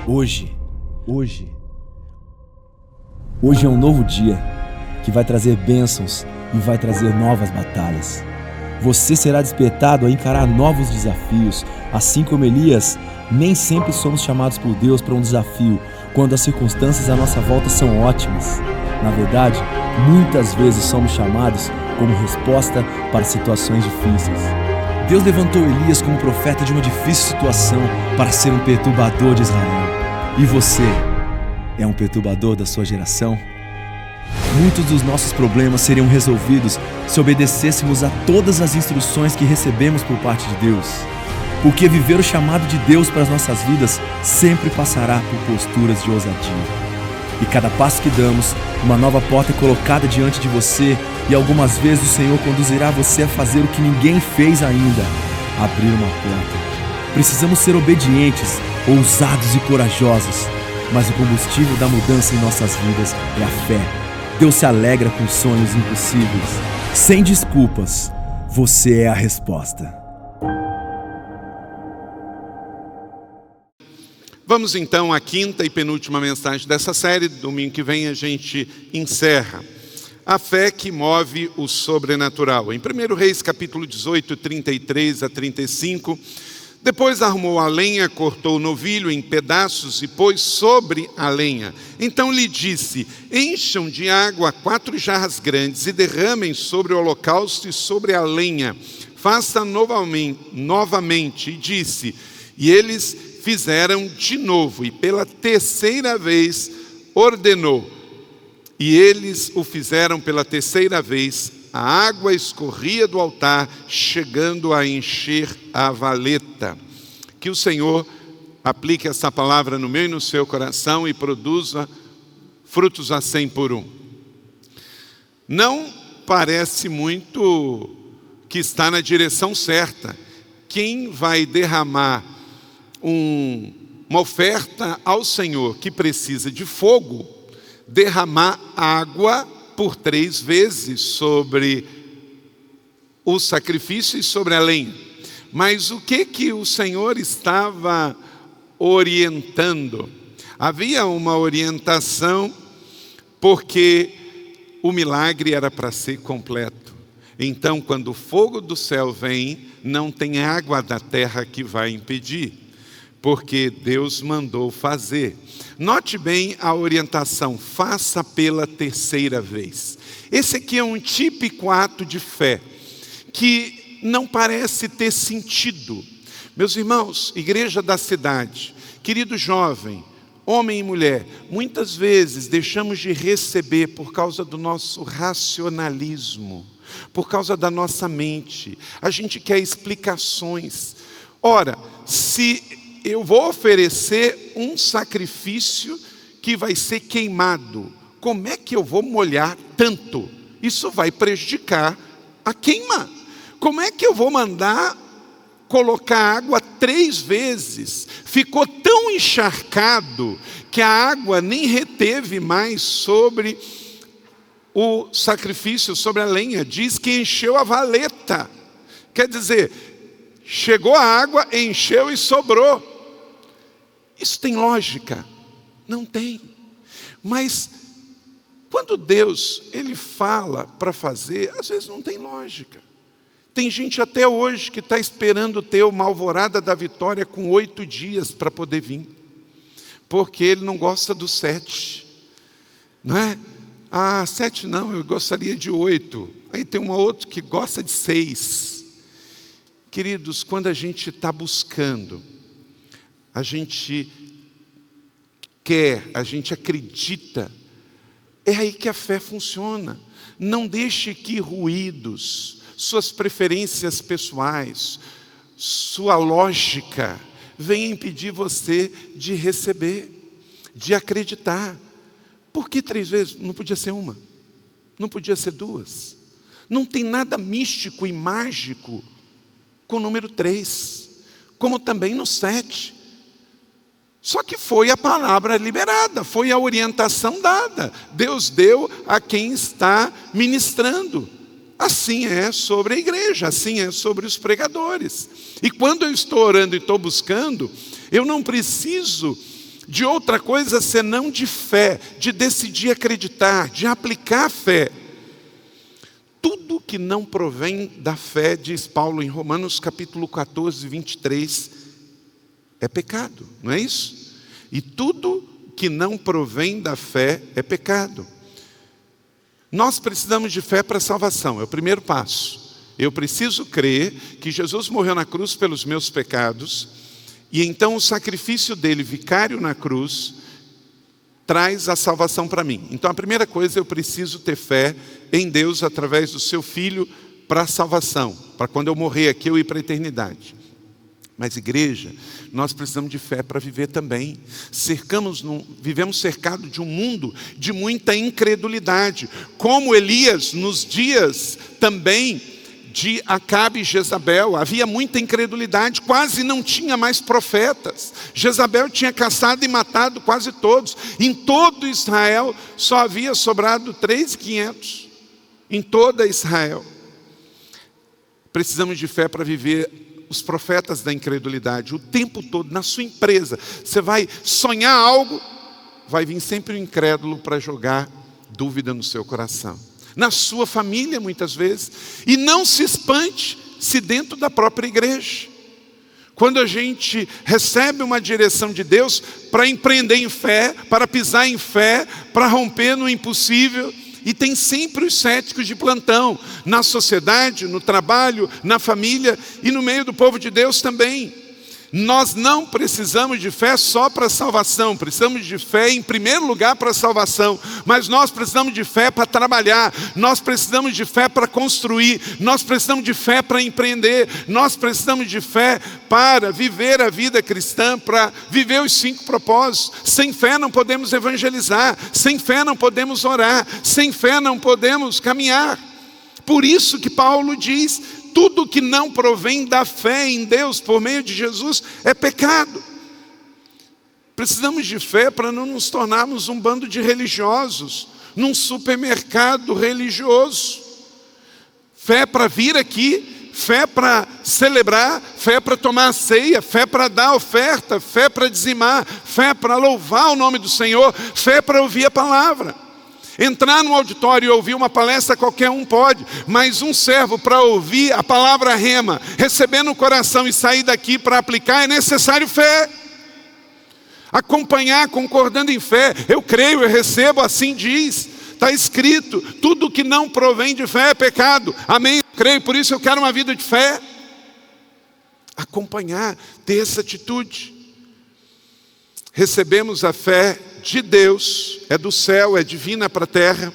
Hoje é um novo dia que vai trazer bênçãos e vai trazer novas batalhas. Você será despertado a encarar novos desafios. Assim como Elias, nem sempre somos chamados por Deus para um desafio quando as circunstâncias à nossa volta são ótimas. Na verdade, muitas vezes somos chamados como resposta para situações difíceis. Deus levantou Elias como profeta de uma difícil situação para ser um perturbador de Israel. E você é um perturbador da sua geração? Muitos dos nossos problemas seriam resolvidos se obedecêssemos a todas as instruções que recebemos por parte de Deus. Porque viver o chamado de Deus para as nossas vidas sempre passará por posturas de ousadia. E cada passo que damos, uma nova porta é colocada diante de você, e algumas vezes o Senhor conduzirá você a fazer o que ninguém fez ainda: abrir uma porta. Precisamos ser obedientes, ousados e corajosos, mas o combustível da mudança em nossas vidas é a fé. Deus se alegra com sonhos impossíveis. Sem desculpas, você é a resposta. Vamos então à quinta e penúltima mensagem dessa série. Domingo que vem a gente encerra. A fé que move o sobrenatural. Em 1 Reis capítulo 18, 33 a 35... Depois arrumou a lenha, cortou o novilho em pedaços e pôs sobre a lenha. Então lhe disse: encham de água 4 jarras grandes e derramem sobre o holocausto e sobre a lenha. Faça novamente. E disse, e eles fizeram de novo, e pela terceira vez ordenou. E eles o fizeram pela terceira vez. A água escorria do altar, chegando a encher a valeta. Que o Senhor aplique essa palavra no meu e no seu coração e produza frutos a 100 por 1. Não parece muito que está na direção certa. Quem vai derramar uma oferta ao Senhor que precisa de fogo, derramar água por 3 vezes sobre o sacrifício e sobre a lenha. Mas o que o Senhor estava orientando? Havia uma orientação, porque o milagre era para ser completo. Então, quando o fogo do céu vem, não tem água da terra que vai impedir, porque Deus mandou fazer. Note bem a orientação: faça pela terceira vez. Esse aqui é um típico ato de fé, que não parece ter sentido. Meus irmãos, igreja da cidade, querido jovem, homem e mulher, muitas vezes deixamos de receber por causa do nosso racionalismo, por causa da nossa mente. A gente quer explicações. Ora, se eu vou oferecer um sacrifício que vai ser queimado, como é que eu vou molhar tanto? Isso vai prejudicar a queima. Como é que eu vou mandar colocar água 3 vezes? Ficou tão encharcado que a água nem reteve mais sobre o sacrifício, sobre a lenha. Diz que encheu a valeta. Quer dizer, chegou a água, encheu e sobrou. Isso tem lógica? Não tem. Mas quando Deus ele fala para fazer, às vezes não tem lógica. Tem gente até hoje que está esperando ter uma alvorada da vitória com 8 dias para poder vir, porque ele não gosta do 7, não é? 7 não, eu gostaria de 8. Aí tem uma outra que gosta de 6. Queridos, quando a gente está buscando, a gente quer, a gente acredita, é aí que a fé funciona. Não deixe que ruídos, suas preferências pessoais, sua lógica venham impedir você de receber, de acreditar. Por que 3 vezes? Não podia ser 1, não podia ser 2. Não tem nada místico e mágico com o número 3, como também no 7. Só que foi a palavra liberada, foi a orientação dada. Deus deu a quem está ministrando. Assim é sobre a igreja, assim é sobre os pregadores. E quando eu estou orando e estou buscando, eu não preciso de outra coisa senão de fé, de decidir acreditar, de aplicar a fé. Tudo que não provém da fé, diz Paulo em Romanos capítulo 14, 23, é pecado, não é isso? E tudo que não provém da fé é pecado. Nós precisamos de fé para a salvação, é o primeiro passo. Eu preciso crer que Jesus morreu na cruz pelos meus pecados, e então o sacrifício dele, vicário na cruz, traz a salvação para mim. Então a primeira coisa, eu preciso ter fé em Deus através do seu Filho para a salvação, para quando eu morrer aqui eu ir para a eternidade. Mas igreja, nós precisamos de fé para viver também. Vivemos cercados de um mundo de muita incredulidade, como Elias nos dias também de Acabe e Jezabel. Havia muita incredulidade, quase não tinha mais profetas. Jezabel tinha caçado e matado quase todos. Em todo Israel só havia sobrado 3.500. Em toda Israel. Precisamos de fé para viver os profetas da incredulidade o tempo todo. Na sua empresa, você vai sonhar algo, vai vir sempre o incrédulo para jogar dúvida no seu coração. Na sua família, muitas vezes. E não se espante se dentro da própria igreja. Quando a gente recebe uma direção de Deus para empreender em fé, para pisar em fé, para romper no impossível, e tem sempre os céticos de plantão, na sociedade, no trabalho, na família e no meio do povo de Deus também. Nós não precisamos de fé só para a salvação, precisamos de fé em primeiro lugar para a salvação, mas nós precisamos de fé para trabalhar, nós precisamos de fé para construir, nós precisamos de fé para empreender, nós precisamos de fé para viver a vida cristã, para viver os 5 propósitos. Sem fé não podemos evangelizar, sem fé não podemos orar, sem fé não podemos caminhar. Por isso que Paulo diz: tudo que não provém da fé em Deus por meio de Jesus é pecado. Precisamos de fé para não nos tornarmos um bando de religiosos, num supermercado religioso. Fé para vir aqui, fé para celebrar, fé para tomar a ceia, fé para dar oferta, fé para dizimar, fé para louvar o nome do Senhor, fé para ouvir a palavra. Entrar no auditório e ouvir uma palestra qualquer um pode, mas um servo para ouvir a palavra rema, receber no coração e sair daqui para aplicar, é necessário fé. Acompanhar concordando em fé, eu creio, eu recebo, assim diz, está escrito, tudo que não provém de fé é pecado. Amém, eu creio, por isso eu quero uma vida de fé. Acompanhar, ter essa atitude. Recebemos a fé de Deus, é do céu, é divina para a terra,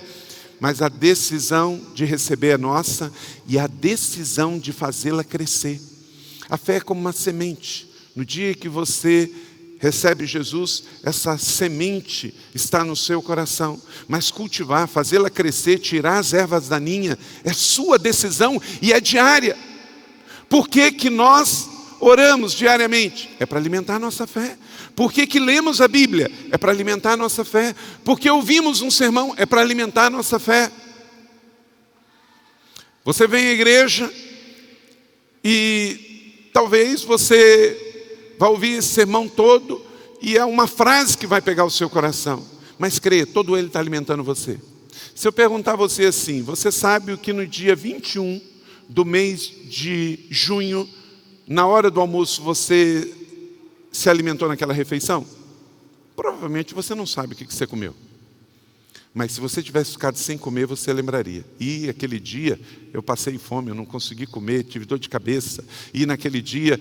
mas a decisão de receber é nossa e a decisão de fazê-la crescer. A fé é como uma semente. No dia que você recebe Jesus, essa semente está no seu coração, mas cultivar, fazê-la crescer, tirar as ervas daninhas, é sua decisão e é diária. Por que nós oramos diariamente? É para alimentar a nossa fé. Por que lemos a Bíblia? É para alimentar a nossa fé. Porque ouvimos um sermão? É para alimentar a nossa fé. Você vem à igreja e talvez você vai ouvir esse sermão todo e é uma frase que vai pegar o seu coração. Mas creia, todo ele está alimentando você. Se eu perguntar a você assim, você sabe o que no dia 21 do mês de junho, na hora do almoço, você se alimentou naquela refeição? Provavelmente você não sabe o que você comeu. Mas se você tivesse ficado sem comer, você lembraria. E aquele dia eu passei fome, eu não consegui comer, tive dor de cabeça. E naquele dia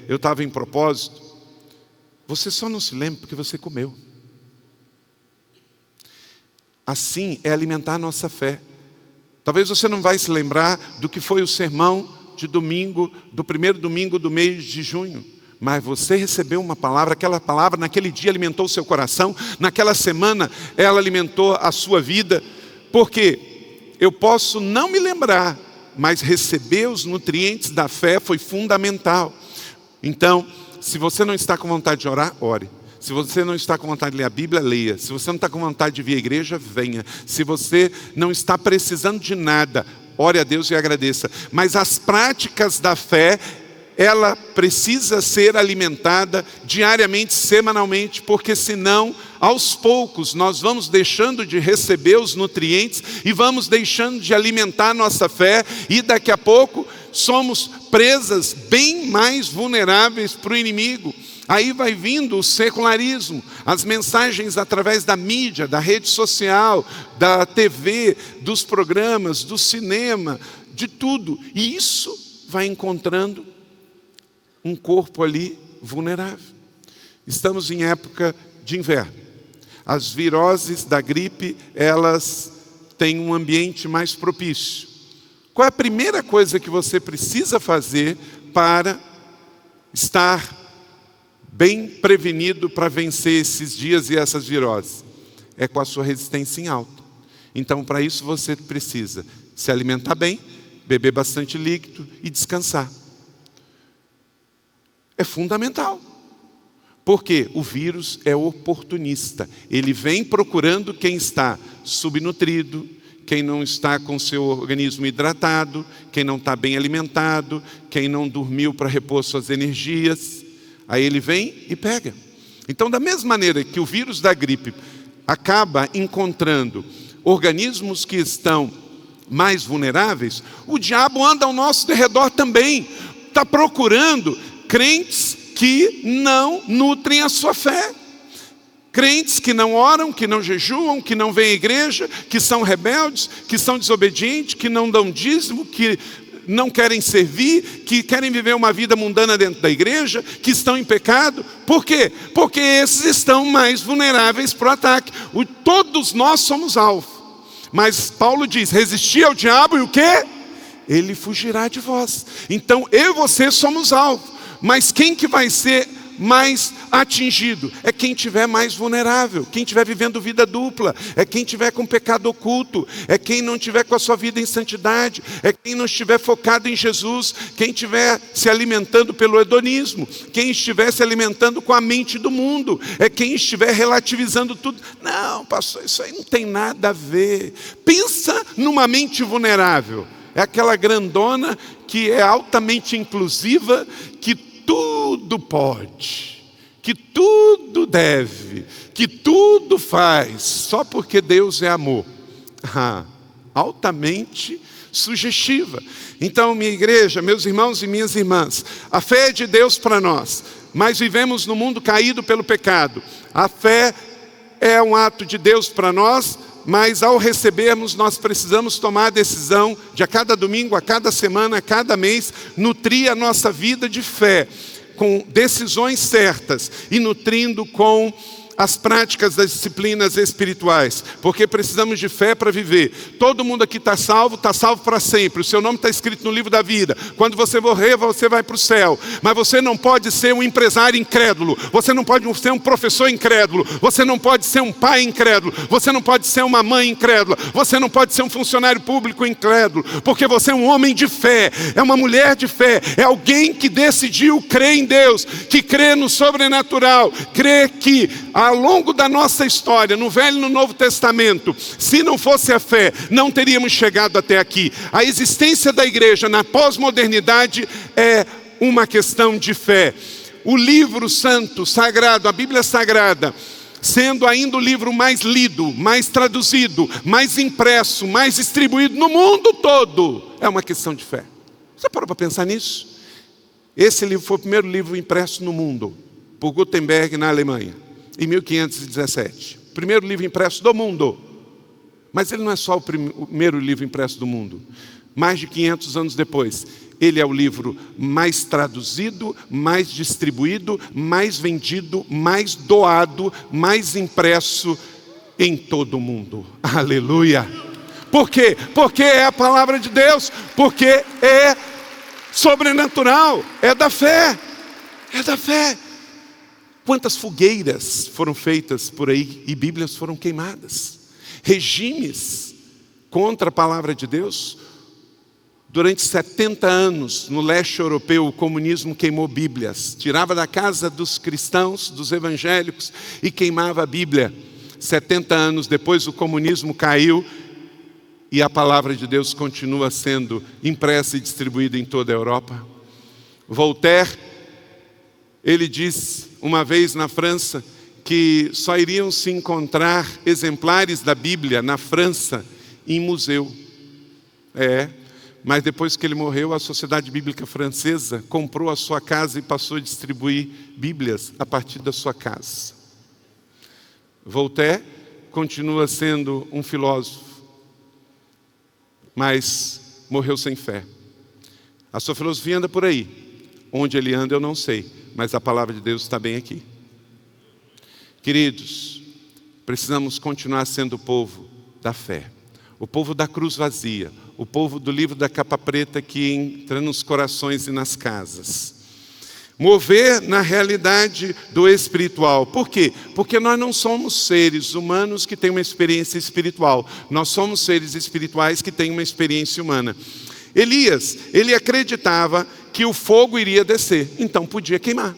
eu estava em propósito. Você só não se lembra porque você comeu. Assim é alimentar a nossa fé. Talvez você não vai se lembrar do que foi o sermão de domingo, do primeiro domingo do mês de junho. Mas você recebeu uma palavra, aquela palavra naquele dia alimentou o seu coração, naquela semana ela alimentou a sua vida. Porque eu posso não me lembrar, mas receber os nutrientes da fé foi fundamental. Então, se você não está com vontade de orar, ore. Se você não está com vontade de ler a Bíblia, leia. Se você não está com vontade de vir à igreja, venha. Se você não está precisando de nada, ore a Deus e agradeça. Mas as práticas da fé ela precisa ser alimentada diariamente, semanalmente, porque senão, aos poucos, nós vamos deixando de receber os nutrientes e vamos deixando de alimentar nossa fé, e daqui a pouco somos presas bem mais vulneráveis para o inimigo. Aí vai vindo o secularismo, as mensagens através da mídia, da rede social, da TV, dos programas, do cinema, de tudo. E isso vai encontrando um corpo ali vulnerável. Estamos em época de inverno. As viroses da gripe, elas têm um ambiente mais propício. Qual é a primeira coisa que você precisa fazer para estar bem prevenido para vencer esses dias e essas viroses? É com a sua resistência em alta. Então, para isso você precisa se alimentar bem, beber bastante líquido e descansar. É fundamental. Porque o vírus é oportunista. Ele vem procurando quem está subnutrido, quem não está com seu organismo hidratado, quem não está bem alimentado, quem não dormiu para repor suas energias. Aí ele vem e pega. Então, da mesma maneira que o vírus da gripe acaba encontrando organismos que estão mais vulneráveis, o diabo anda ao nosso derredor também. Está procurando crentes que não nutrem a sua fé. Crentes que não oram, que não jejuam, que não vêm à igreja, que são rebeldes, que são desobedientes, que não dão dízimo, que não querem servir, que querem viver uma vida mundana dentro da igreja, que estão em pecado. Por quê? Porque esses estão mais vulneráveis para o ataque. Todos nós somos alvo. Mas Paulo diz, resisti ao diabo e o quê? Ele fugirá de vós. Então eu e você somos alvo. Mas quem que vai ser mais atingido? É quem estiver mais vulnerável, quem estiver vivendo vida dupla, é quem estiver com pecado oculto, é quem não estiver com a sua vida em santidade, é quem não estiver focado em Jesus, quem estiver se alimentando pelo hedonismo, quem estiver se alimentando com a mente do mundo, é quem estiver relativizando tudo. Não, pastor, isso aí não tem nada a ver. Pensa numa mente vulnerável. É aquela grandona que é altamente inclusiva, que tudo pode, que tudo deve, que tudo faz, só porque Deus é amor. Altamente sugestiva. Então, minha igreja, meus irmãos e minhas irmãs, a fé é de Deus para nós, mas vivemos num mundo caído pelo pecado. A fé é um ato de Deus para nós, mas ao recebermos, nós precisamos tomar a decisão de a cada domingo, a cada semana, a cada mês, nutrir a nossa vida de fé, com decisões certas e nutrindo com as práticas das disciplinas espirituais, porque precisamos de fé para viver. Todo mundo aqui está salvo para sempre. O seu nome está escrito no livro da vida. Quando você morrer, você vai para o céu. Mas você não pode ser um empresário incrédulo, você não pode ser um professor incrédulo, você não pode ser um pai incrédulo, você não pode ser uma mãe incrédula, você não pode ser um funcionário público incrédulo, porque você é um homem de fé, é uma mulher de fé, é alguém que decidiu crer em Deus, que crê no sobrenatural, crê que ao longo da nossa história, no Velho e no Novo Testamento, se não fosse a fé, não teríamos chegado até aqui. A existência da igreja na pós-modernidade é uma questão de fé. O livro santo, sagrado, a Bíblia Sagrada, sendo ainda o livro mais lido, mais traduzido, mais impresso, mais distribuído no mundo todo, é uma questão de fé. Você parou para pensar nisso? Esse livro foi o primeiro livro impresso no mundo, por Gutenberg na Alemanha, em 1517. Primeiro livro impresso do mundo. Mas ele não é só o primeiro livro impresso do mundo. Mais de 500 anos depois, ele é o livro mais traduzido, mais distribuído, mais vendido, mais doado, mais impresso em todo o mundo. Aleluia! Por quê? Porque é a palavra de Deus, porque é sobrenatural, é da fé, é da fé. Quantas fogueiras foram feitas por aí e Bíblias foram queimadas? Regimes contra a palavra de Deus. Durante 70 anos, no leste europeu, o comunismo queimou Bíblias. Tirava da casa dos cristãos, dos evangélicos, e queimava a Bíblia. 70 anos depois, o comunismo caiu e a palavra de Deus continua sendo impressa e distribuída em toda a Europa. Voltaire, ele disse uma vez na França que só iriam se encontrar exemplares da Bíblia na França em museu. Mas depois que ele morreu, a Sociedade Bíblica Francesa comprou a sua casa e passou a distribuir Bíblias a partir da sua casa. Voltaire continua sendo um filósofo, mas morreu sem fé. A sua filosofia anda por aí. Onde ele anda eu não sei, mas a palavra de Deus está bem aqui. Queridos, precisamos continuar sendo o povo da fé, o povo da cruz vazia, o povo do livro da capa preta que entra nos corações e nas casas. Mover na realidade do espiritual. Por quê? Porque nós não somos seres humanos que têm uma experiência espiritual. Nós somos seres espirituais que têm uma experiência humana. Elias, ele acreditava que o fogo iria descer, então podia queimar.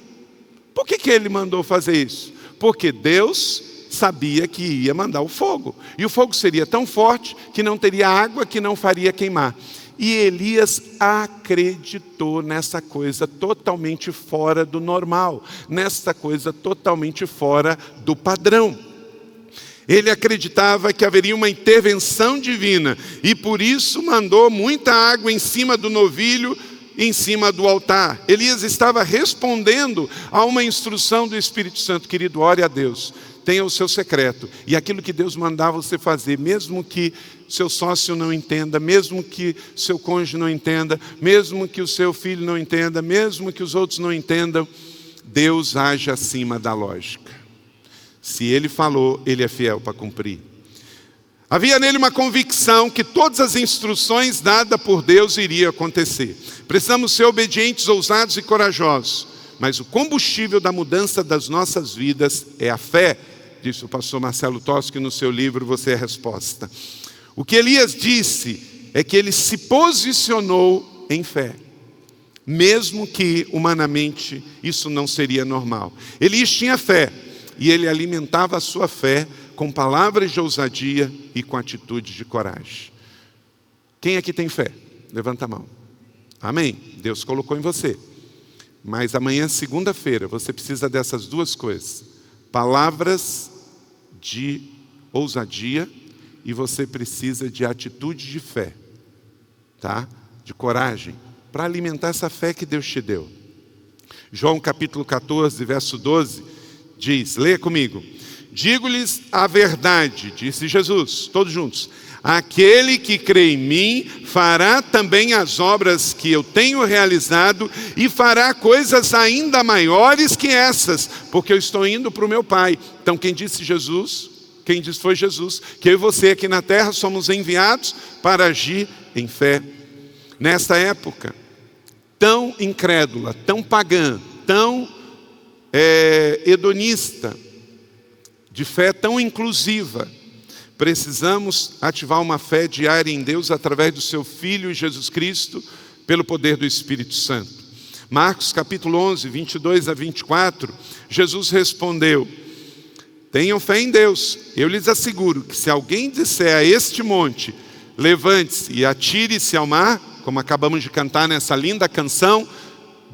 Por que ele mandou fazer isso? Porque Deus sabia que ia mandar o fogo. E o fogo seria tão forte que não teria água que não faria queimar. E Elias acreditou nessa coisa totalmente fora do normal, nessa coisa totalmente fora do padrão. Ele acreditava que haveria uma intervenção divina e por isso mandou muita água em cima do novilho, em cima do altar. Elias estava respondendo a uma instrução do Espírito Santo. Querido, ore a Deus, tenha o seu secreto. E aquilo que Deus mandava você fazer, mesmo que seu sócio não entenda, mesmo que seu cônjuge não entenda, mesmo que o seu filho não entenda, mesmo que os outros não entendam, Deus age acima da lógica. Se Ele falou, Ele é fiel para cumprir. Havia nele uma convicção que todas as instruções dadas por Deus iriam acontecer. Precisamos ser obedientes, ousados e corajosos. Mas o combustível da mudança das nossas vidas é a fé, disse o pastor Marcelo Toschi no seu livro Você é a Resposta. O que Elias disse é que ele se posicionou em fé, mesmo que humanamente isso não seria normal. Elias tinha fé e ele alimentava a sua fé com palavras de ousadia e com atitudes de coragem. Quem aqui tem fé? Levanta a mão. Amém? Deus colocou em você. Mas amanhã, segunda-feira, você precisa dessas duas coisas. Palavras de ousadia e você precisa de atitude de fé. Tá? De coragem. Para alimentar essa fé que Deus te deu. João capítulo 14, verso 12, diz, leia comigo. Digo-lhes a verdade, disse Jesus, todos juntos. Aquele que crê em mim fará também as obras que eu tenho realizado e fará coisas ainda maiores que essas, porque eu estou indo para o meu Pai. Então quem disse Jesus? Quem disse foi Jesus. Que eu e você aqui na terra somos enviados para agir em fé. Nesta época tão incrédula, tão pagã, tão hedonista, de fé tão inclusiva, precisamos ativar uma fé diária em Deus através do seu Filho Jesus Cristo, pelo poder do Espírito Santo. Marcos capítulo 11, 22 a 24, Jesus respondeu, tenham fé em Deus, eu lhes asseguro que se alguém disser a este monte, levante-se e atire-se ao mar, como acabamos de cantar nessa linda canção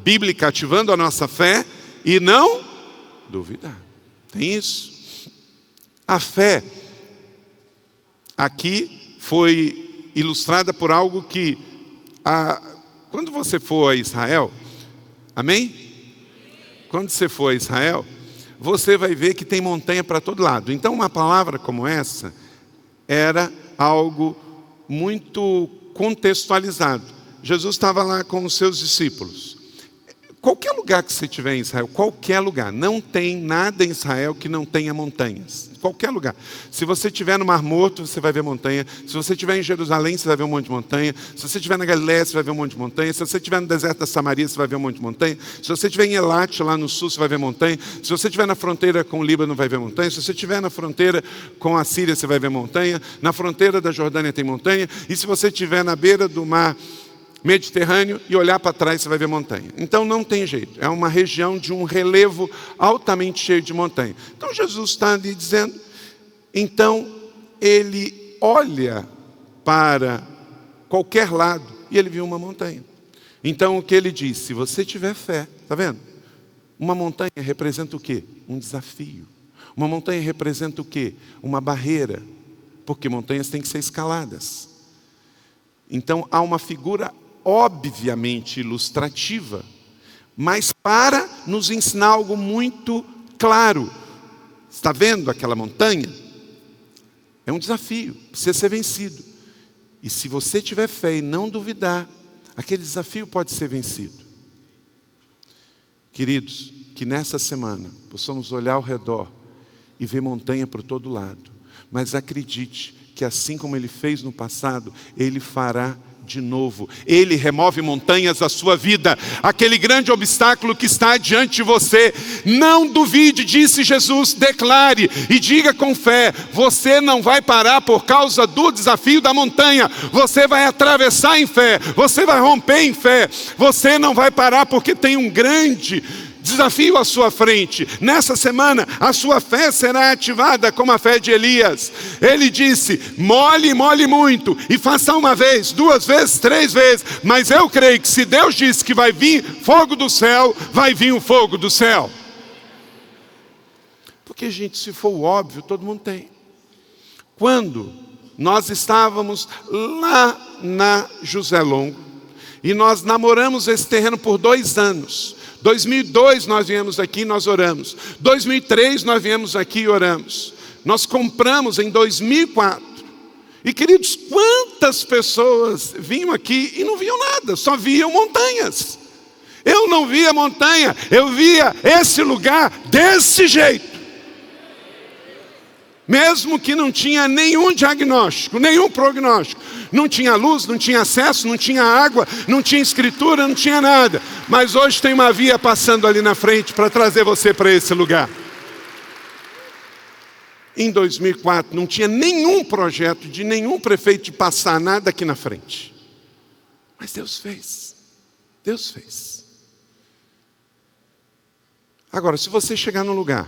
bíblica ativando a nossa fé, e não duvidar. Tem isso. A fé aqui foi ilustrada por algo que, quando você for a Israel, amém? Quando você for a Israel, você vai ver que tem montanha para todo lado. Então uma palavra como essa era algo muito contextualizado. Jesus estava lá com os seus discípulos. Qualquer lugar que você estiver em Israel, qualquer lugar, não tem nada em Israel que não tenha montanhas. Qualquer lugar. Se você estiver no Mar Morto, você vai ver montanha. Se você estiver em Jerusalém, você vai ver um monte de montanha. Se você estiver na Galileia, você vai ver um monte de montanha. Se você estiver no deserto da Samaria, você vai ver um monte de montanha. Se você estiver em Elat, lá no sul, você vai ver montanha. Se você estiver na fronteira com o Líbano, vai ver montanha. Se você estiver na fronteira com a Síria, você vai ver montanha. Na fronteira da Jordânia tem montanha. E se você estiver na beira do mar Mediterrâneo e olhar para trás, você vai ver montanha. Então não tem jeito, é uma região de um relevo altamente cheio de montanha. Então Jesus está ali dizendo, então ele olha para qualquer lado e ele viu uma montanha. Então o que ele diz? Se você tiver fé, está vendo? Uma montanha representa o quê? Um desafio. Uma montanha representa o quê? Uma barreira. Porque montanhas têm que ser escaladas. Então há uma figura obviamente ilustrativa, mas para nos ensinar algo muito claro. Está vendo aquela montanha? É um desafio, precisa ser vencido. E se você tiver fé e não duvidar, aquele desafio pode ser vencido. Queridos, que nessa semana possamos olhar ao redor e ver montanha por todo lado. Mas acredite que assim como Ele fez no passado, Ele fará de novo. Ele remove montanhas da sua vida. Aquele grande obstáculo que está diante de você. Não duvide, disse Jesus, declare e diga com fé. Você não vai parar por causa do desafio da montanha. Você vai atravessar em fé. Você vai romper em fé. Você não vai parar porque tem um grande desafio à sua frente. Nessa semana, a sua fé será ativada como a fé de Elias. Ele disse, molhe muito, e faça uma vez, 2 vezes, 3 vezes. Mas eu creio que se Deus disse que vai vir fogo do céu, vai vir o fogo do céu. Porque, gente, se for o óbvio, todo mundo tem. Quando nós estávamos lá na José Longo, e nós namoramos esse terreno por 2 anos, 2002 nós viemos aqui e nós oramos. 2003 nós viemos aqui e oramos. Nós compramos em 2004. E queridos, quantas pessoas vinham aqui e não viam nada, só viam montanhas. Eu não via montanha, eu via esse lugar desse jeito. Mesmo que não tinha nenhum diagnóstico, nenhum prognóstico. Não tinha luz, não tinha acesso, não tinha água, não tinha escritura, não tinha nada. Mas hoje tem uma via passando ali na frente para trazer você para esse lugar. Em 2004 não tinha nenhum projeto de nenhum prefeito de passar nada aqui na frente. Mas Deus fez. Deus fez. Agora, se você chegar num lugar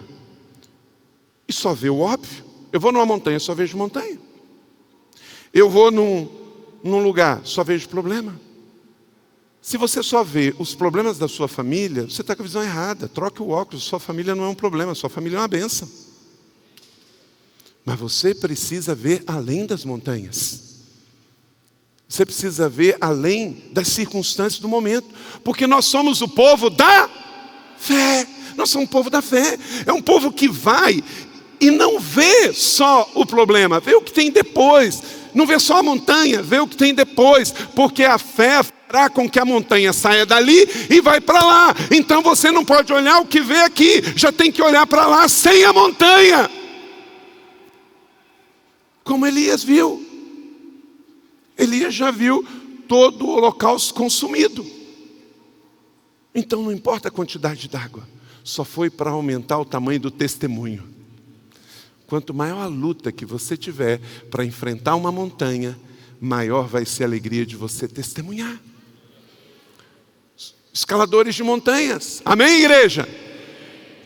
e só vê o óbvio, eu vou numa montanha, só vejo montanha. Eu vou num lugar, só vejo problema. Se você só vê os problemas da sua família, você está com a visão errada. Troque o óculos, sua família não é um problema, sua família é uma bênção. Mas você precisa ver além das montanhas. Você precisa ver além das circunstâncias do momento. Porque nós somos o povo da fé. Nós somos o povo da fé. É um povo que vai e não vê só o problema, vê o que tem depois. Não vê só a montanha, vê o que tem depois. Porque a fé fará com que a montanha saia dali e vai para lá. Então você não pode olhar o que vê aqui, já tem que olhar para lá sem a montanha. Como Elias viu. Elias já viu todo o holocausto consumido. Então não importa a quantidade d'água, só foi para aumentar o tamanho do testemunho. Quanto maior a luta que você tiver para enfrentar uma montanha, maior vai ser a alegria de você testemunhar. Escaladores de montanhas, amém, igreja?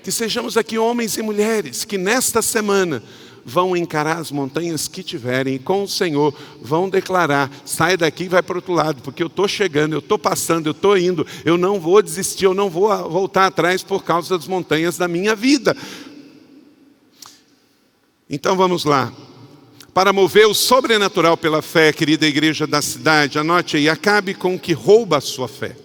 Que sejamos aqui homens e mulheres que nesta semana vão encarar as montanhas que tiverem e com o Senhor vão declarar, sai daqui e vai para o outro lado, porque eu estou chegando, eu estou passando, eu estou indo, eu não vou desistir, eu não vou voltar atrás por causa das montanhas da minha vida. Então vamos lá. Para mover o sobrenatural pela fé, querida igreja da cidade, anote aí, acabe com o que rouba a sua fé.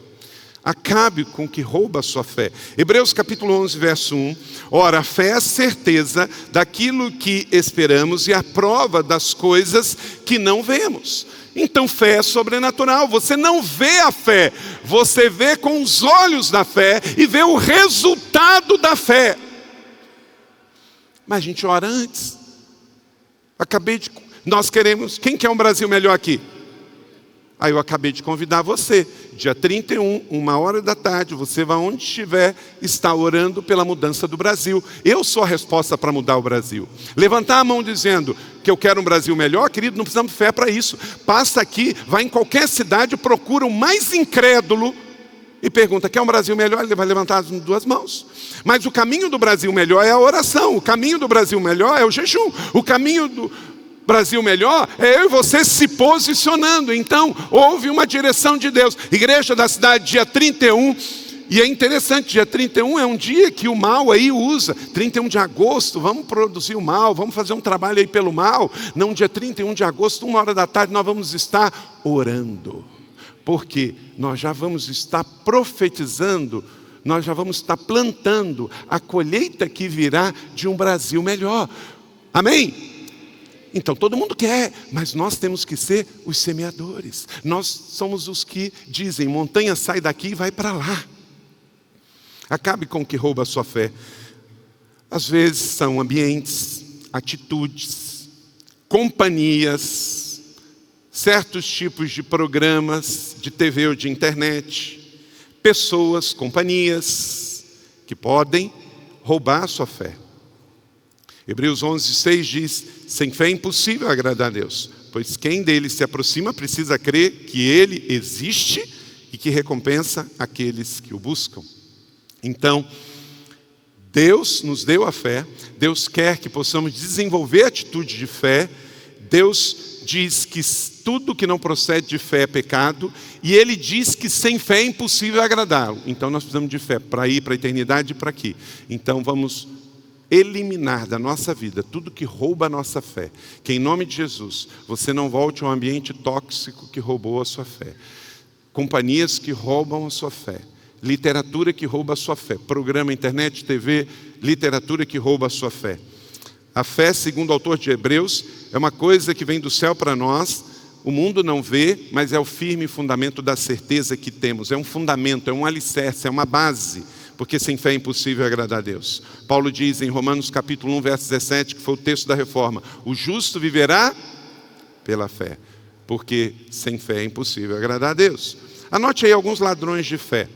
Acabe com o que rouba a sua fé. Hebreus capítulo 11, verso 1. Ora, a fé é a certeza daquilo que esperamos e a prova das coisas que não vemos. Então fé é sobrenatural. Você não vê a fé, você vê com os olhos da fé e vê o resultado da fé. Mas a gente ora antes. Nós queremos, quem quer um Brasil melhor aqui? Aí eu acabei de convidar você, dia 31, 13h, você vai onde estiver, está orando pela mudança do Brasil. Eu sou a resposta para mudar o Brasil. Levantar a mão dizendo que eu quero um Brasil melhor, querido, não precisamos de fé para isso. Passa aqui, vai em qualquer cidade, procura o mais incrédulo e pergunta, quer um Brasil melhor? Ele vai levantar as 2 mãos. Mas o caminho do Brasil melhor é a oração, o caminho do Brasil melhor é o jejum, o caminho do Brasil melhor é eu e você se posicionando. Então, houve uma direção de Deus. Igreja da Cidade, dia 31. E é interessante, dia 31 é um dia que o mal aí usa. 31 de agosto, vamos produzir o mal, vamos fazer um trabalho aí pelo mal. Não, dia 31 de agosto, 13h, nós vamos estar orando. Porque nós já vamos estar profetizando, nós já vamos estar plantando a colheita que virá de um Brasil melhor. Amém? Então todo mundo quer, mas nós temos que ser os semeadores. Nós somos os que dizem, montanha, sai daqui e vai para lá. Acabe com o que rouba a sua fé. Às vezes são ambientes, atitudes, companhias, certos tipos de programas de TV ou de internet, pessoas, companhias que podem roubar a sua fé. Hebreus 11:6 diz, sem fé é impossível agradar a Deus, pois quem dele se aproxima precisa crer que ele existe e que recompensa aqueles que o buscam. Então, Deus nos deu a fé, Deus quer que possamos desenvolver atitude de fé. Deus diz que tudo que não procede de fé é pecado, e Ele diz que sem fé é impossível agradá-lo. Então nós precisamos de fé para ir para a eternidade e para aqui. Então vamos eliminar da nossa vida tudo que rouba a nossa fé. Que em nome de Jesus, você não volte a um ambiente tóxico que roubou a sua fé. Companhias que roubam a sua fé. Literatura que rouba a sua fé. Programa, internet, TV, literatura que rouba a sua fé. A fé, segundo o autor de Hebreus, é uma coisa que vem do céu para nós. O mundo não vê, mas é o firme fundamento da certeza que temos. É um fundamento, é um alicerce, é uma base. Porque sem fé é impossível agradar a Deus. Paulo diz em Romanos capítulo 1, verso 17, que foi o texto da reforma. O justo viverá pela fé. Porque sem fé é impossível agradar a Deus. Anote aí alguns ladrões de fé.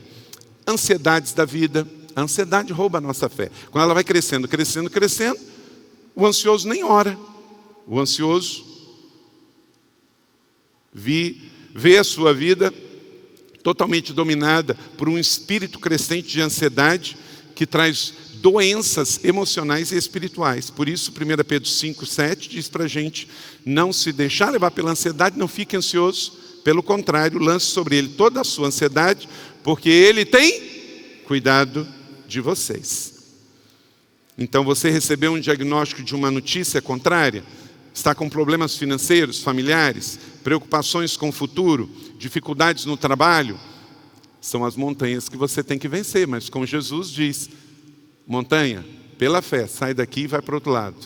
Ansiedades da vida. A ansiedade rouba a nossa fé. Quando ela vai crescendo, crescendo, crescendo, o ansioso nem ora. O ansioso vê a sua vida totalmente dominada por um espírito crescente de ansiedade que traz doenças emocionais e espirituais. Por isso, 1 Pedro 5:7 diz para a gente não se deixar levar pela ansiedade, não fique ansioso. Pelo contrário, lance sobre ele toda a sua ansiedade, porque ele tem cuidado de vocês. Então você recebeu um diagnóstico de uma notícia contrária? Está com problemas financeiros, familiares, preocupações com o futuro, dificuldades no trabalho? São as montanhas que você tem que vencer, mas como Jesus diz, montanha, pela fé, sai daqui e vai para o outro lado.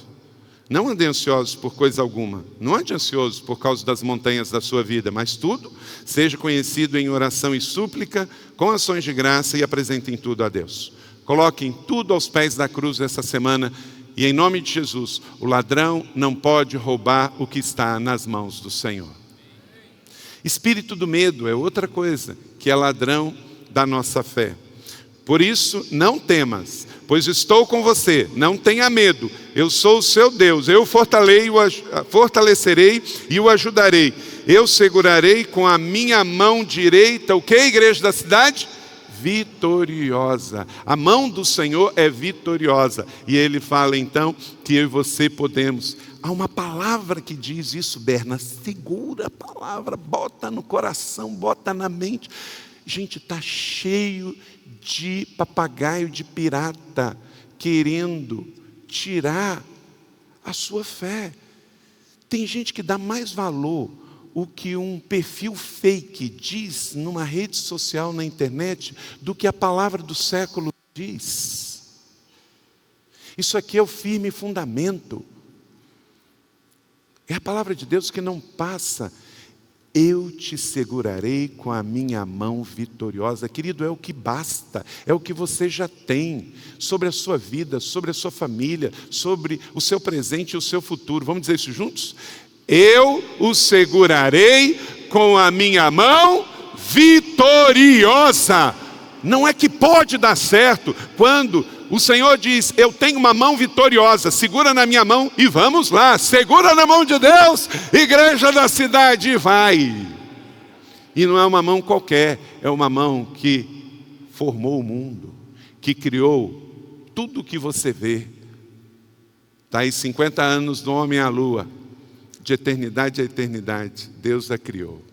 Não ande ansiosos por coisa alguma, não ande ansioso por causa das montanhas da sua vida, mas tudo seja conhecido em oração e súplica, com ações de graça e apresentem tudo a Deus. Coloquem tudo aos pés da cruz essa semana e em nome de Jesus, o ladrão não pode roubar o que está nas mãos do Senhor. Espírito do medo é outra coisa que é ladrão da nossa fé. Por isso, não temas, pois estou com você, não tenha medo. Eu sou o seu Deus, eu fortalecerei e o ajudarei. Eu segurarei com a minha mão direita, o que, igreja da cidade? Vitoriosa. A mão do Senhor é vitoriosa. E Ele fala então que eu e você podemos. Há uma palavra que diz isso, Berna, segura a palavra, bota no coração, bota na mente. Gente, está cheio de papagaio de pirata querendo tirar a sua fé. Tem gente que dá mais valor o que um perfil fake diz numa rede social na internet do que a palavra do século diz. Isso aqui é o firme fundamento. É a palavra de Deus que não passa. Eu te segurarei com a minha mão vitoriosa. Querido, é o que basta, é o que você já tem sobre a sua vida, sobre a sua família, sobre o seu presente e o seu futuro. Vamos dizer isso juntos? Eu o segurarei com a minha mão vitoriosa. Não é que pode dar certo quando o Senhor diz, eu tenho uma mão vitoriosa, segura na minha mão e vamos lá, segura na mão de Deus, igreja da cidade, e vai. E não é uma mão qualquer, é uma mão que formou o mundo, que criou tudo o que você vê. Está aí 50 anos do homem à lua, de eternidade a eternidade, Deus a criou.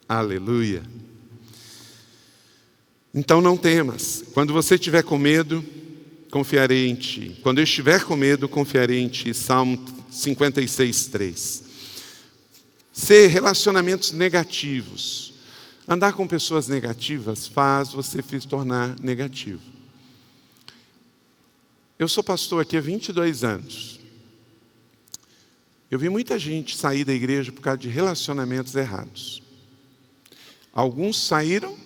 Aleluia. Então não temas. Quando você estiver com medo, confiarei em ti. Quando eu estiver com medo, confiarei em ti. Salmo 56, 3. Ser relacionamentos negativos. Andar com pessoas negativas faz você se tornar negativo. Eu sou pastor aqui há 22 anos. Eu vi muita gente sair da igreja por causa de relacionamentos errados. Alguns saíram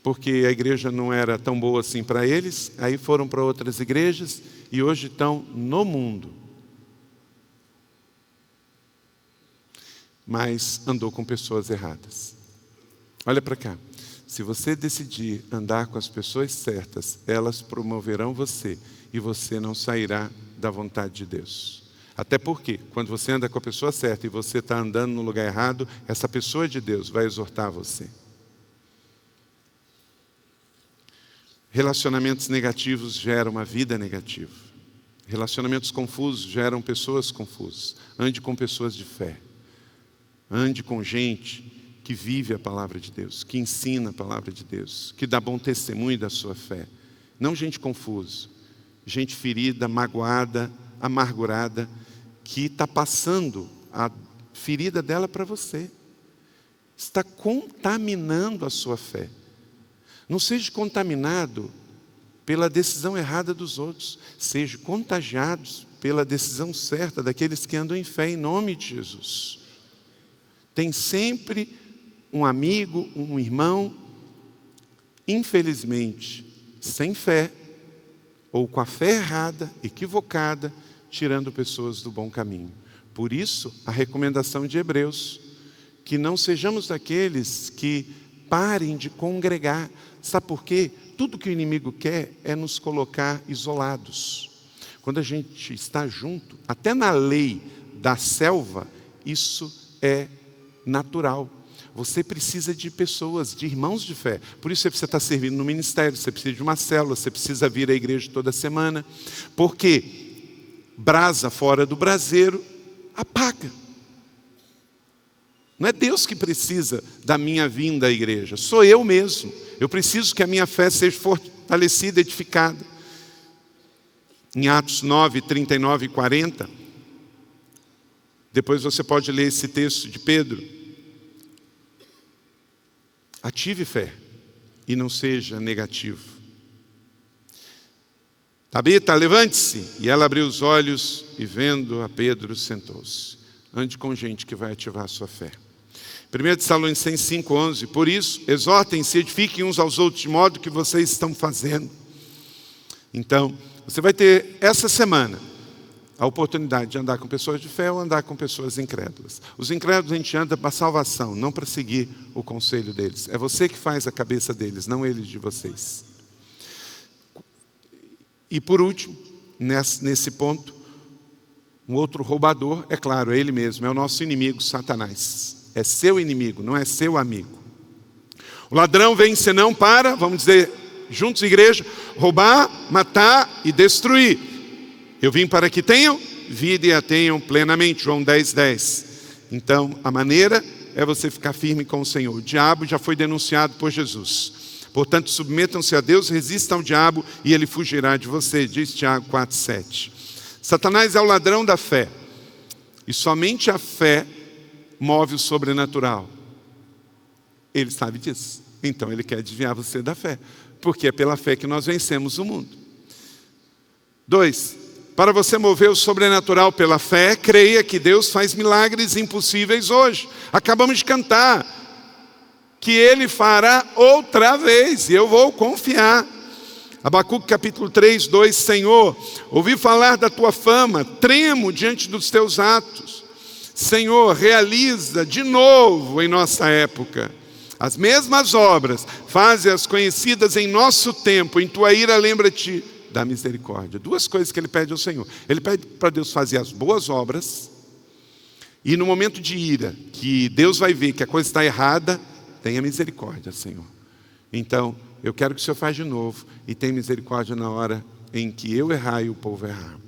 porque a igreja não era tão boa assim para eles, aí foram para outras igrejas e hoje estão no mundo. Mas andou com pessoas erradas. Olha para cá. Se você decidir andar com as pessoas certas, elas promoverão você e você não sairá da vontade de Deus. Até porque, quando você anda com a pessoa certa e você está andando no lugar errado, essa pessoa de Deus vai exortar você. Relacionamentos negativos geram uma vida negativa. Relacionamentos confusos geram pessoas confusas. Ande com pessoas de fé. Ande com gente que vive a palavra de Deus, que ensina a palavra de Deus, que dá bom testemunho da sua fé. Não gente confusa, gente ferida, magoada, amargurada, que está passando a ferida dela para você. Está contaminando a sua fé. Não seja contaminado pela decisão errada dos outros. Seja contagiados pela decisão certa daqueles que andam em fé, em nome de Jesus. Tem sempre um amigo, um irmão, infelizmente, sem fé, ou com a fé errada, equivocada, tirando pessoas do bom caminho. Por isso, a recomendação de Hebreus, que não sejamos daqueles que parem de congregar. Sabe por quê? Tudo que o inimigo quer é nos colocar isolados. Quando a gente está junto, até na lei da selva, isso é natural. Você precisa de pessoas, de irmãos de fé. Por isso você precisa estar servindo no ministério, você precisa de uma célula, você precisa vir à igreja toda semana. Porque brasa fora do braseiro apaga. Não é Deus que precisa da minha vinda à igreja, sou eu mesmo. Eu preciso que a minha fé seja fortalecida, edificada. Em Atos 9, 39 e 40, depois você pode ler esse texto de Pedro. Ative fé e não seja negativo. Tabita, levante-se. E ela abriu os olhos e, vendo a Pedro, sentou-se. Ande com gente que vai ativar a sua fé. 1 Tessalonicenses 5:11. Por isso, exortem-se, edifiquem uns aos outros de modo que vocês estão fazendo. Então, você vai ter essa semana a oportunidade de andar com pessoas de fé ou andar com pessoas incrédulas. Os incrédulos a gente anda para salvação, não para seguir o conselho deles. É você que faz a cabeça deles, não eles de vocês. E por último, nesse ponto, um outro roubador, é claro, é ele mesmo, é o nosso inimigo, Satanás. É seu inimigo, não é seu amigo. O ladrão vem senão para, vamos dizer, juntos igreja, roubar, matar e destruir. Eu vim para que tenham vida e a tenham plenamente, João 10:10. Então, a maneira é você ficar firme com o Senhor. O diabo já foi denunciado por Jesus. Portanto, submetam-se a Deus, resistam ao diabo e ele fugirá de você, diz Tiago 4:7. Satanás é o ladrão da fé. E somente a fé move o sobrenatural. Ele sabe disso. Então ele quer desviar você da fé. Porque é pela fé que nós vencemos o mundo. 2. Para você mover o sobrenatural pela fé, creia que Deus faz milagres impossíveis hoje. Acabamos de cantar que Ele fará outra vez, e eu vou confiar. Abacuque capítulo 3, 2, Senhor, ouvi falar da Tua fama, tremo diante dos Teus atos. Senhor, realiza de novo em nossa época as mesmas obras, faze-as conhecidas em nosso tempo, em Tua ira lembra-te da misericórdia. Duas coisas que ele pede ao Senhor. Ele pede para Deus fazer as boas obras, e no momento de ira, que Deus vai ver que a coisa está errada, tenha misericórdia, Senhor. Então, eu quero que o Senhor faça de novo, e tenha misericórdia na hora em que eu errar e o povo errar.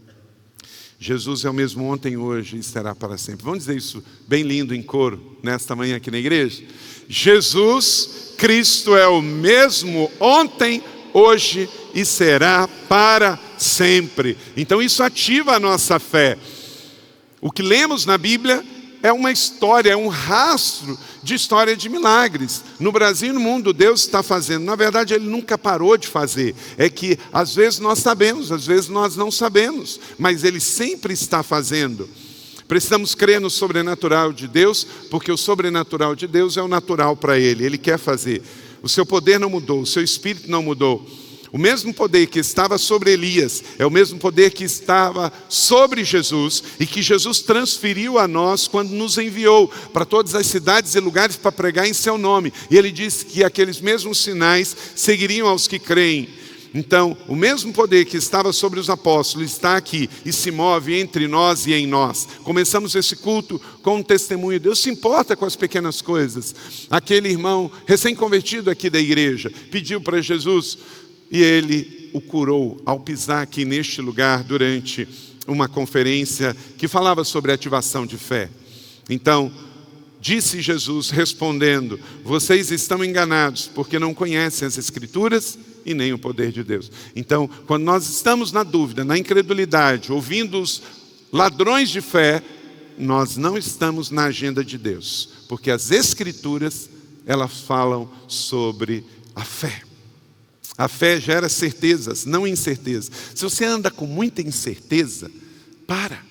Jesus é o mesmo ontem, hoje e será para sempre. Vamos dizer isso bem lindo em coro, nesta manhã aqui na igreja? Jesus Cristo é o mesmo ontem, hoje e será para sempre. Então isso ativa a nossa fé. O que lemos na Bíblia é uma história, é um rastro de história de milagres. No Brasil e no mundo, Deus está fazendo. Na verdade, Ele nunca parou de fazer. É que às vezes nós sabemos, às vezes nós não sabemos, mas Ele sempre está fazendo. Precisamos crer no sobrenatural de Deus, porque o sobrenatural de Deus é o natural para Ele. Ele quer fazer. O seu poder não mudou, o seu espírito não mudou. O mesmo poder que estava sobre Elias é o mesmo poder que estava sobre Jesus e que Jesus transferiu a nós quando nos enviou para todas as cidades e lugares para pregar em seu nome. E Ele disse que aqueles mesmos sinais seguiriam aos que creem. Então, o mesmo poder que estava sobre os apóstolos está aqui e se move entre nós e em nós. Começamos esse culto com um testemunho. Deus se importa com as pequenas coisas. Aquele irmão recém-convertido aqui da igreja pediu para Jesus e Ele o curou ao pisar aqui neste lugar durante uma conferência que falava sobre ativação de fé. Então, disse Jesus respondendo: vocês estão enganados porque não conhecem as Escrituras e nem o poder de Deus. Então, quando nós estamos na dúvida, na incredulidade, ouvindo os ladrões de fé, nós não estamos na agenda de Deus, porque as Escrituras, elas falam sobre a fé. A fé gera certezas, não incerteza. Se você anda com muita incerteza,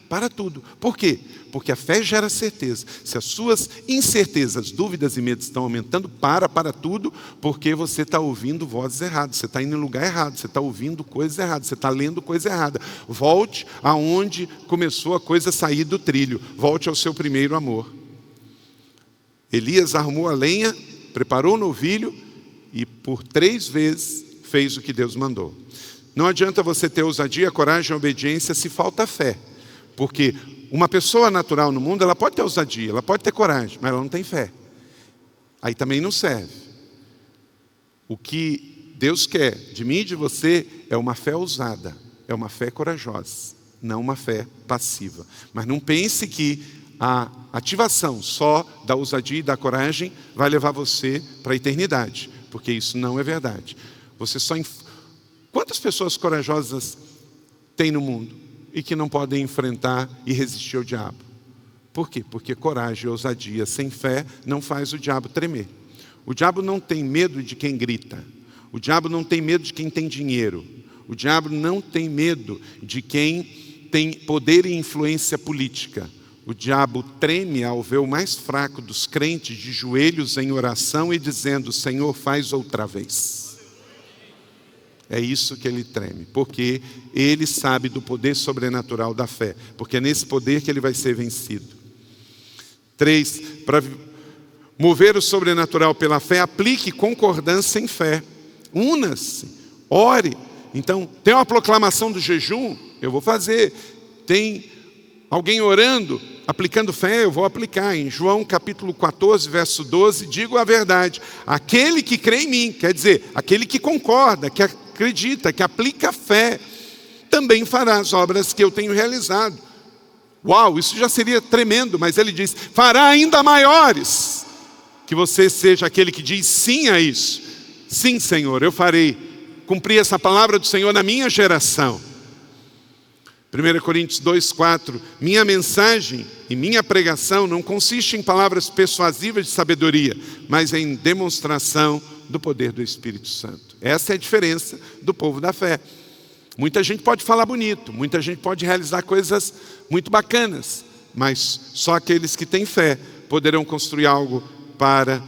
para tudo. Por quê? Porque a fé gera certeza. Se as suas incertezas, dúvidas e medos estão aumentando, para tudo, porque você está ouvindo vozes erradas, você está indo em lugar errado, você está ouvindo coisas erradas, você está lendo coisa errada. Volte aonde começou a coisa a sair do trilho. Volte ao seu primeiro amor. Elias arrumou a lenha, preparou o novilho e por 3 vezes fez o que Deus mandou. Não adianta você ter ousadia, coragem e obediência se falta fé. Porque uma pessoa natural no mundo, ela pode ter ousadia, ela pode ter coragem, mas ela não tem fé. Aí também não serve. O que Deus quer de mim e de você é uma fé ousada, é uma fé corajosa, não uma fé passiva. Mas não pense que a ativação só da ousadia e da coragem vai levar você para a eternidade, porque isso não é verdade. Quantas pessoas corajosas tem no mundo e que não podem enfrentar e resistir ao diabo? Por quê? Porque coragem e ousadia sem fé não faz o diabo tremer. O diabo não tem medo de quem grita. O diabo não tem medo de quem tem dinheiro. O diabo não tem medo de quem tem poder e influência política. O diabo treme ao ver o mais fraco dos crentes de joelhos em oração e dizendo: Senhor, faz outra vez. É isso que ele treme, porque ele sabe do poder sobrenatural da fé, porque é nesse poder que ele vai ser vencido. 3, para mover o sobrenatural pela fé, aplique concordância em fé. Una-se, ore. Então, tem uma proclamação do jejum, eu vou fazer. Tem alguém orando, aplicando fé, eu vou aplicar. Em João capítulo 14, verso 12, digo a verdade: aquele que crê em mim, quer dizer, aquele que concorda, que acredita, que aplica fé, também fará as obras que eu tenho realizado. Uau, isso já seria tremendo, mas ele diz: fará ainda maiores. Que você seja aquele que diz sim a isso. Sim, Senhor, eu farei cumprir essa palavra do Senhor na minha geração. 1 Coríntios 2,4, minha mensagem e minha pregação não consiste em palavras persuasivas de sabedoria, mas em demonstração do poder do Espírito Santo. Essa é a diferença do povo da fé. Muita gente pode falar bonito, muita gente pode realizar coisas muito bacanas, mas só aqueles que têm fé poderão construir algo para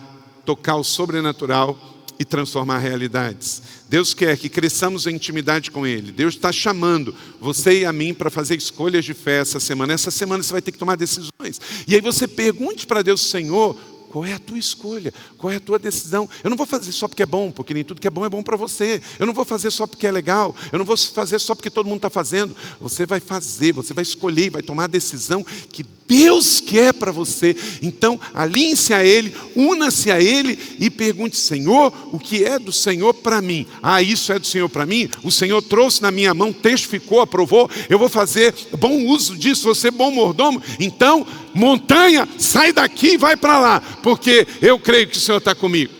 tocar o sobrenatural e transformar realidades. Deus quer que cresçamos em intimidade com Ele. Deus está chamando você e a mim para fazer escolhas de fé essa semana. Essa semana você vai ter que tomar decisões. E aí você pergunte para Deus: Senhor, qual é a tua escolha? Qual é a tua decisão? Eu não vou fazer só porque é bom, porque nem tudo que é bom para você. Eu não vou fazer só porque é legal. Eu não vou fazer só porque todo mundo está fazendo. Você vai fazer, você vai escolher, vai tomar a decisão que Deus quer para você. Então, alinhe-se a Ele, una-se a Ele e pergunte: Senhor, o que é do Senhor para mim? Isso é do Senhor para mim? O Senhor trouxe na minha mão, testificou, aprovou, eu vou fazer bom uso disso, vou ser bom mordomo. Então, montanha, sai daqui e vai para lá, porque eu creio que o Senhor está comigo.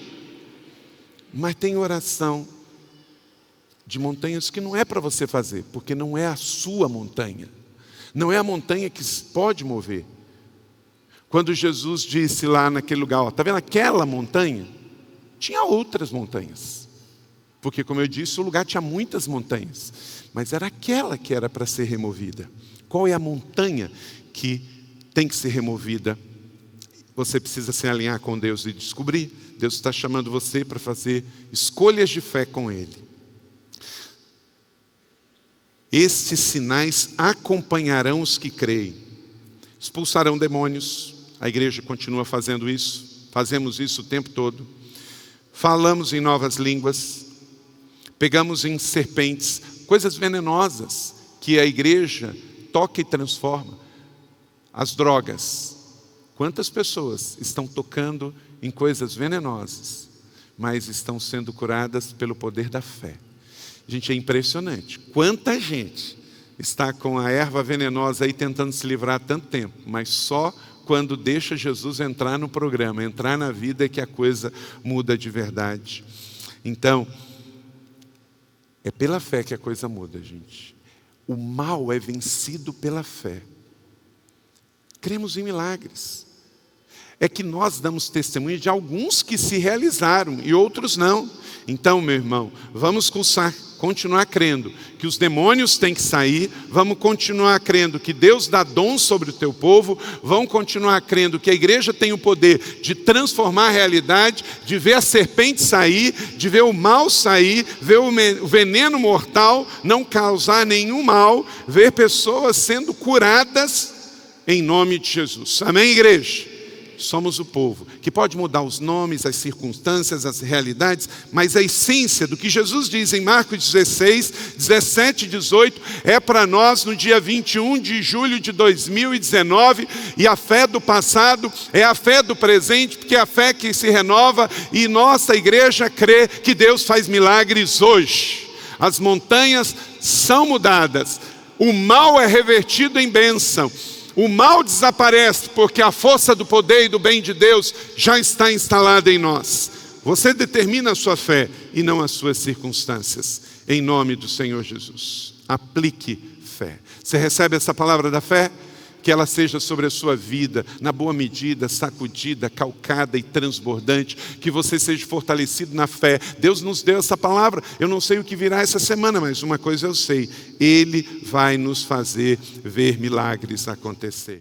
Mas tem oração de montanhas que não é para você fazer, porque não é a sua montanha. Não é a montanha que pode mover. Quando Jesus disse lá naquele lugar, está vendo aquela montanha? Tinha outras montanhas. Porque, como eu disse, o lugar tinha muitas montanhas. Mas era aquela que era para ser removida. Qual é a montanha que tem que ser removida? Você precisa se alinhar com Deus e descobrir. Deus está chamando você para fazer escolhas de fé com Ele. Estes sinais acompanharão os que creem. Expulsarão demônios. A igreja continua fazendo isso. Fazemos isso o tempo todo. Falamos em novas línguas. Pegamos em serpentes. Coisas venenosas que a igreja toca e transforma. As drogas. Quantas pessoas estão tocando em coisas venenosas, mas estão sendo curadas pelo poder da fé? Gente, é impressionante. Quanta gente está com a erva venenosa aí tentando se livrar há tanto tempo, mas só quando deixa Jesus entrar no programa, entrar na vida, é que a coisa muda de verdade. Então, é pela fé que a coisa muda, gente. O mal é vencido pela fé. Cremos em milagres. É que nós damos testemunho de alguns que se realizaram e outros não. Então, meu irmão, vamos continuar crendo que os demônios têm que sair, vamos continuar crendo que Deus dá dons sobre o teu povo, vamos continuar crendo que a igreja tem o poder de transformar a realidade, de ver a serpente sair, de ver o mal sair, ver o veneno mortal não causar nenhum mal, ver pessoas sendo curadas em nome de Jesus. Amém, igreja? Somos o povo que pode mudar os nomes, as circunstâncias, as realidades, mas a essência do que Jesus diz em Marcos 16, 17 e 18 é para nós no dia 21 de julho de 2019, e a fé do passado é a fé do presente, porque é a fé que se renova, e nossa igreja crê que Deus faz milagres hoje. As montanhas são mudadas, o mal é revertido em bênção. O mal desaparece porque a força do poder e do bem de Deus já está instalada em nós. Você determina a sua fé e não as suas circunstâncias. Em nome do Senhor Jesus. Aplique fé. Você recebe essa palavra da fé? Que ela seja sobre a sua vida, na boa medida, sacudida, calcada e transbordante. Que você seja fortalecido na fé. Deus nos deu essa palavra. Eu não sei o que virá essa semana, mas uma coisa eu sei. Ele vai nos fazer ver milagres acontecer.